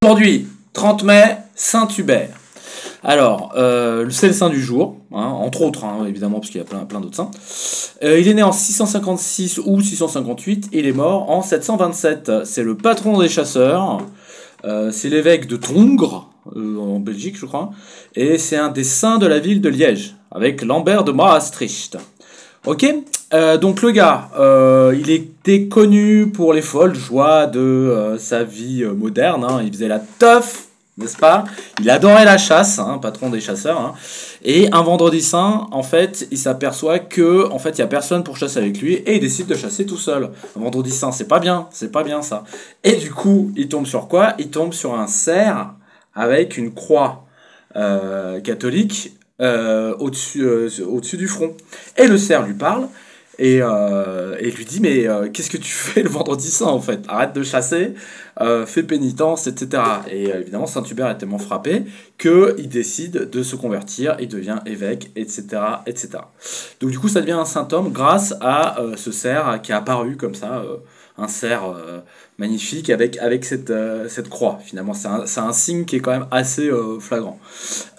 Aujourd'hui, 30 mai, Saint-Hubert. Alors, c'est le saint du jour, hein, entre autres, hein, évidemment, parce qu'il y a plein d'autres saints. Il est né en 656 ou 658, il est mort en 727. C'est le patron des chasseurs, c'est l'évêque de Tongres, en Belgique, je crois, et c'est un des saints de la ville de Liège, avec Lambert de Maastricht. Ok, donc le gars, il était connu pour les folles joies de sa vie moderne, hein. Il faisait la teuf, n'est-ce pas? Il adorait la chasse, hein, patron des chasseurs, hein. Et un vendredi saint, en fait, il s'aperçoit que, en fait, il y a personne pour chasser avec lui et il décide de chasser tout seul. Un vendredi saint, c'est pas bien ça. Et du coup, il tombe sur quoi? Il tombe sur un cerf avec une croix catholique au-dessus du front. Et le cerf lui parle et lui dit mais qu'est-ce que tu fais le vendredi saint en fait? Arrête de chasser, fais pénitence, etc. Et évidemment Saint-Hubert est tellement frappé qu'il décide de se convertir, il devient évêque, etc., etc. Donc du coup ça devient un saint homme grâce à ce cerf qui est apparu comme ça, un cerf magnifique avec cette croix. Finalement c'est un signe qui est quand même assez flagrant.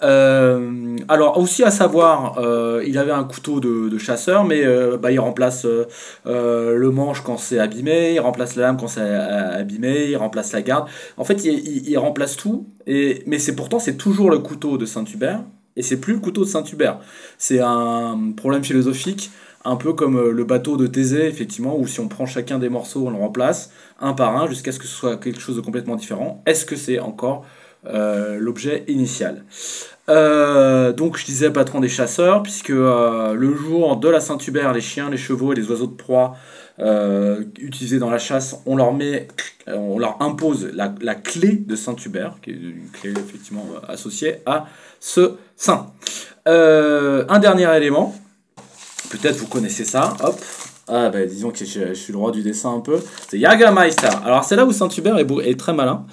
Alors aussi à savoir, il avait un couteau de chasseur, mais il remplace le manche quand c'est abîmé, il remplace la lame quand c'est abîmé, il remplace la garde. En fait, il remplace tout, mais pourtant c'est toujours le couteau de Saint-Hubert, et c'est plus le couteau de Saint-Hubert. C'est un problème philosophique, un peu comme le bateau de Thésée, effectivement, où si on prend chacun des morceaux, on le remplace un par un jusqu'à ce que ce soit quelque chose de complètement différent. Est-ce que c'est encore l'objet initial? Donc je disais patron des chasseurs, puisque le jour de la Saint-Hubert, les chiens, les chevaux et les oiseaux de proie utilisés dans la chasse, on leur impose la clé de Saint-Hubert, qui est une clé effectivement associée à ce saint. Un dernier élément, peut-être vous connaissez ça, hop. Ah bah disons que je suis le roi du dessin un peu. C'est Jägermeister. Alors c'est là où Saint-Hubert est très malin.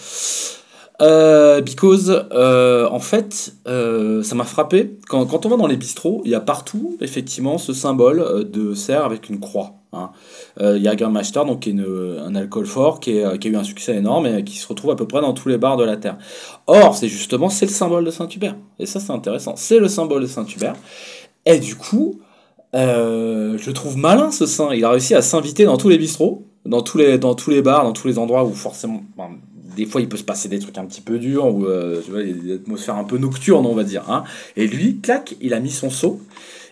En fait, ça m'a frappé. Quand on va dans les bistrots, il y a partout, effectivement, ce symbole de cerf avec une croix. Hein. Jägermeister, donc, qui est un alcool fort, qui a eu un succès énorme et qui se retrouve à peu près dans tous les bars de la Terre. Or, c'est le symbole de Saint-Hubert. Et ça, c'est intéressant. C'est le symbole de Saint-Hubert. Et du coup, je le trouve malin, ce saint. Il a réussi à s'inviter dans tous les bistrots, dans tous les bars, dans tous les endroits où forcément... des fois, il peut se passer des trucs un petit peu durs, ou tu vois, il y a des atmosphères un peu nocturnes, on va dire. Hein. Et lui, clac, il a mis son sceau.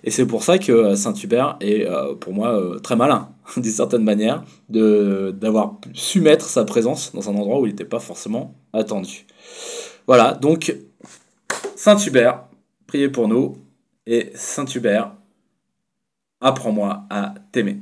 Et c'est pour ça que Saint-Hubert est, pour moi, très malin, d'une certaine manière, d'avoir su mettre sa présence dans un endroit où il n'était pas forcément attendu. Voilà, donc, Saint-Hubert, priez pour nous. Et Saint-Hubert, apprends-moi à t'aimer.